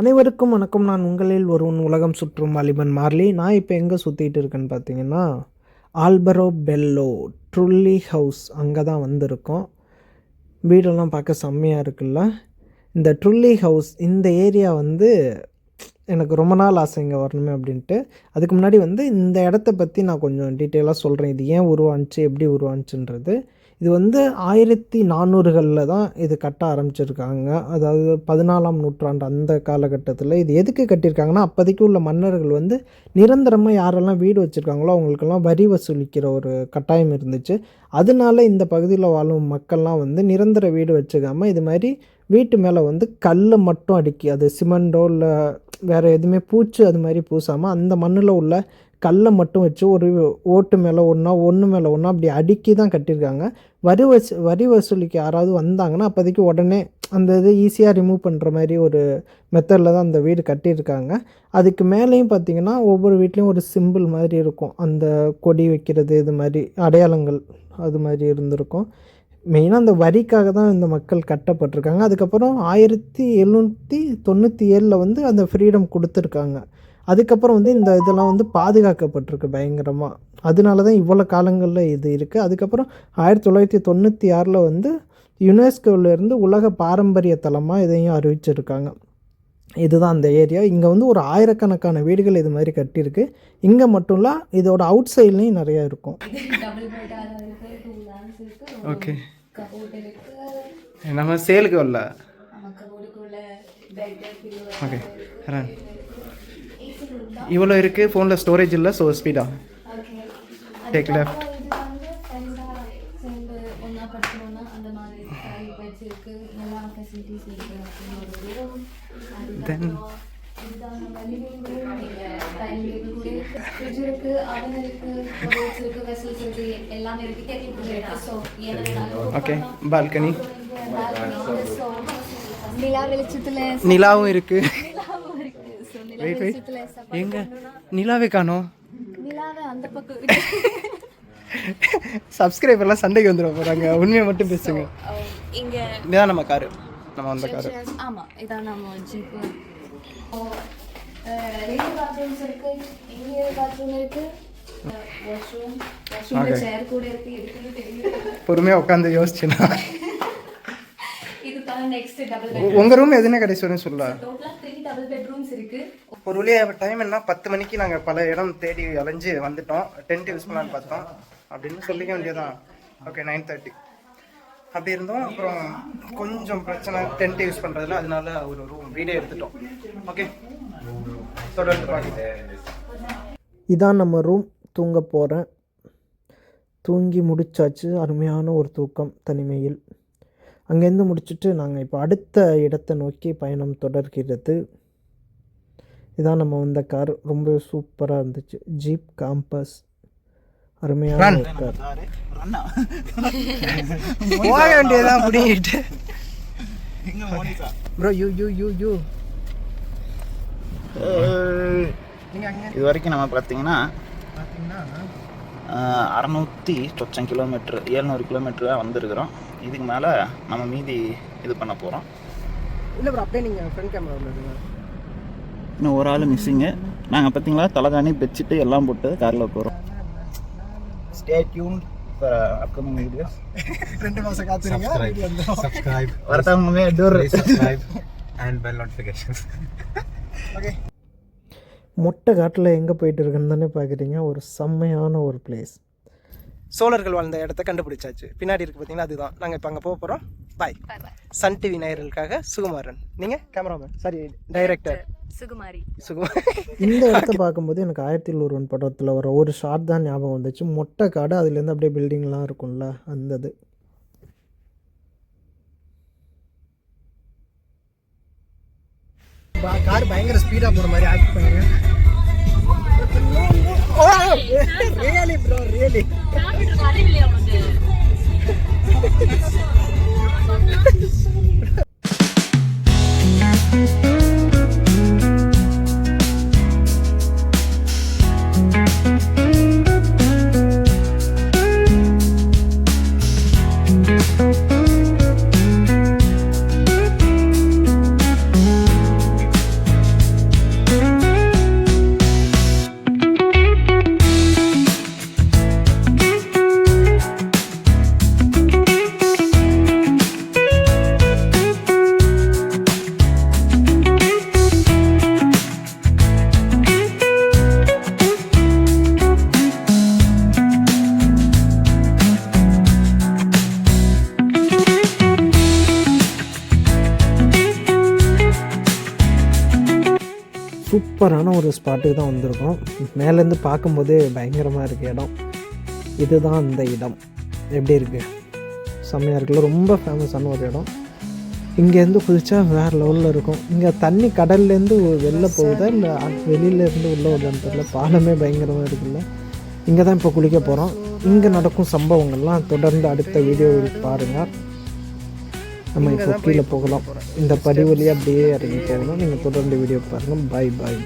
அனைவருக்கும் வணக்கம். நான் உங்களில் ஒருவன் உலகம் சுற்றும் வாலிபன் மார்லி. நான் இப்போ எங்கே சுற்றிட்டு இருக்கேன்னு பார்த்தீங்கன்னா, ஆல்பரோ பெல்லோ ட்ருல்லி ஹவுஸ் அங்கே தான் வந்திருக்கோம். வீடெல்லாம் பார்க்க செம்மையாக இருக்குல்ல. இந்த ட்ருல்லி ஹவுஸ் இந்த ஏரியா எனக்கு ரொம்ப நாள் ஆசை இங்கே வரணுமே அப்படின்ட்டு. அதுக்கு முன்னாடி இந்த இடத்த பற்றி நான் கொஞ்சம் டீட்டெயிலாக சொல்கிறேன். இது ஏன் உருவானுச்சு, எப்படி உருவானுச்சுன்றது. இது 1400களில் தான் இது கட்ட ஆரம்பிச்சிருக்காங்க. அதாவது 14ஆம் நூற்றாண்டு அந்த காலகட்டத்தில். இது எதுக்கு கட்டியிருக்காங்கன்னா, அப்போதைக்கு உள்ள மன்னர்கள் நிரந்தரமாக யாரெல்லாம் வீடு வச்சுருக்காங்களோ அவங்களுக்கெல்லாம் வரி வசூலிக்கிற ஒரு கட்டாயம் இருந்துச்சு. அதனால இந்த பகுதியில் வாழும் மக்கள்லாம் நிரந்தர வீடு வச்சுக்காமல் இது மாதிரி வீட்டு மேலே கல் மட்டும் அடுக்கி, அது சிமெண்டோ இல்லை வேறு எதுவுமே பூச்சு அது மாதிரி பூசாமல் அந்த மண்ணில் உள்ள கல்லை மட்டும் வச்சு ஒரு ஓட்டு மேலே ஒன்று மேலே ஒன்றா அப்படி அடுக்கி தான் கட்டியிருக்காங்க. வரி வசூலிக்கு யாராவது வந்தாங்கன்னா அப்போதைக்கு உடனே அந்த இது ஈஸியாக ரிமூவ் பண்ணுற மாதிரி ஒரு மெத்தடில் தான் அந்த வீடு கட்டியிருக்காங்க. அதுக்கு மேலேயும் பார்த்திங்கன்னா ஒவ்வொரு வீட்லேயும் ஒரு சிம்பிள் மாதிரி இருக்கும். அந்த கொடி வைக்கிறது இது மாதிரி அடையாளங்கள் அது மாதிரி இருந்திருக்கும். மெயினாக அந்த வரிக்காக தான் இந்த மக்கள் கட்டப்பட்டிருக்காங்க. அதுக்கப்புறம் 1797 அந்த ஃப்ரீடம் கொடுத்துருக்காங்க. அதுக்கப்புறம் இந்த இதெல்லாம் பாதுகாக்கப்பட்டிருக்கு பயங்கரமாக. அதனால தான் இவ்வளோ காலங்களில் இது இருக்குது. அதுக்கப்புறம் 1996 யுனெஸ்கோவிலேருந்து உலக பாரம்பரிய தலமாக இதையும் அறிவிச்சிருக்காங்க. இதுதான் அந்த ஏரியா. இங்கே ஒரு ஆயிரக்கணக்கான வீடுகள் இது மாதிரி கட்டியிருக்கு. இங்கே மட்டும் இல்லை, இதோட அவுட் சைட்லேயும் நிறையா இருக்கும். ஓகே, நம்ம சேலுக்கு வரல. ஓகே, இவ்வளோ இருக்குது. ஃபோனில் ஸ்டோரேஜ் இல்லை, ஸோ ஸ்பீடா take left. Then okay, balcony, நிலாவும் இருக்கு. எங்க நிலாவே காணோம். சப்ஸ்கிரைபர்லாம் சண்டைக்கு வந்துட போகிறாங்க. உண்மையை மட்டும் பேசுங்க. இதான் நம்ம காரு, நம்ம வந்த காரு. ஆமாம், இதான் நம்ம ஜீப்பு. 2 பாத்ரூம்ஸ் இருக்கு. இங்கே பாத்ரூம் இருக்கு, வாஷ்ரூம் சேர் கூட இருக்கு. இருக்குன்னு தெரியும். பொறுமையாக உட்காந்து யோசிச்சுனா இதுதான் நெக்ஸ்ட் டபுள் பெட். உங்கள் ரூம் எதுனே கடைசி வரையும் சொல்ல. டோட்டலாக 3 டபுள் பெட்ரூம்ஸ் இருக்கு. ஒரு வழியாக டைம் என்ன 10 மணிக்கு நாங்கள் பல இடம் தேடி அலைஞ்சு வந்துட்டோம். டென்ட் யூஸ் பண்ணலான்னு பார்த்தோம் அப்படின்னு சொல்லிக்க வேண்டியதான். ஓகே, 9:30 அப்படி இருந்தோம். அப்புறம் கொஞ்சம் பிரச்சனை டென்ட் யூஸ் பண்ணுறதுல, அதனால ஒரு ரூம் வீடே எடுத்துட்டோம். ஓகே, தொடர்ந்து பார்க்குது. இதான் நம்ம ரூம். தூங்க போகிறேன். தூங்கி முடிச்சாச்சு. அருமையான ஒரு தூக்கம் தனிமையில். அங்கேருந்து முடிச்சுட்டு நாங்கள் இப்போ அடுத்த இடத்தை நோக்கி பயணம் தொடர்கிறது. இதான் நம்ம வந்த கார். ரொம்ப சூப்பராக இருந்துச்சு. ஜீப் காம்பஸ், அருமையான கார். போக வேண்டியதான் முடிட்டு ப்ரோ. யூ இது வரைக்கும் நம்ம பார்த்தீங்கன்னா 600 கிலோமீட்டர் 700 கிலோமீட்டராக வந்திருக்கிறோம். இதுக்கு மேலே நம்ம மீதி இது பண்ண போகிறோம். இல்லை ப்ரோ, அப்படியே நீங்கள் ஃப்ரண்ட் கேமராவில் இருங்க. இன்னும் ஒரு ஆள் மிஸ்ஸிங்கு. நாங்கள் பார்த்தீங்களா தலைகாணி பெட்ஷீட்டு எல்லாம் போட்டு காரில் போகிறோம். Stay tuned for upcoming videos. 2 மாதம் காத்துருங்க. சப்ஸ்கிரைப் வரட்டாமே டோர் subscribe and bell notifications. Okay, மொட்டை காட்டில் எங்கே போயிட்டு இருக்குன்னு தானே பார்க்குறீங்க. ஒரு செம்மையான ஒரு பிளேஸ். சோழர்கள் வாழ்ந்த இடத்த கண்டுபிடிச்சாச்சு. பின்னாடி இருக்குது பார்த்தீங்கன்னா, அதுதான். நாங்கள் இப்போ அங்கே போக போகிறோம். பாய். சன் டிவி நேயர்களுக்காக சுகுமாரன். நீங்கள் கேமராமேன், சாரி டைரக்டர் சுகுமாரி. இந்த இடத்த பார்க்கும்போது எனக்கு 1001 படத்தில் வர ஒரு ஷாட் தான் ஞாபகம் வந்துச்சு. மொட்டை காடு, அதுலேருந்து அப்படியே பில்டிங்லாம் இருக்கும்ல, அந்த இது. கார் பயங்கர ஸ்பீடாக போகிற மாதிரி ஆக்ட் பண்ணுங்க. Really bro, really. சூப்பரான ஒரு ஸ்பாட்டுக்கு தான் வந்திருக்கோம். மேலேருந்து பார்க்கும்போதே பயங்கரமாக இருக்குது இடம். இதுதான் அந்த இடம். எப்படி இருக்குது? செம்மையாக இருக்குல்ல. ரொம்ப ஃபேமஸான ஒரு இடம். இங்கேருந்து குதிச்சா வேறு லெவலில் இருக்கும். இங்கே தண்ணி கடல்லேருந்து வெளில போகுதா இல்லை வெளியிலேருந்து உள்ளே வருதான்னு தெரியல. பாலமே பயங்கரமாக இருக்குல்ல. இங்கே தான் இப்போ குளிக்க போகிறோம். இங்கே நடக்கும் சம்பவங்கள்லாம் தொடர்ந்து அடுத்த வீடியோவில் பாருங்கள். நம்ம இப்போ கீழே போகலாம். இந்த படி வழியாக அப்படியே இறங்கி போகணும். நீங்கள் தொடர்ந்து வீடியோ பாருங்கள். பாய் பாய்.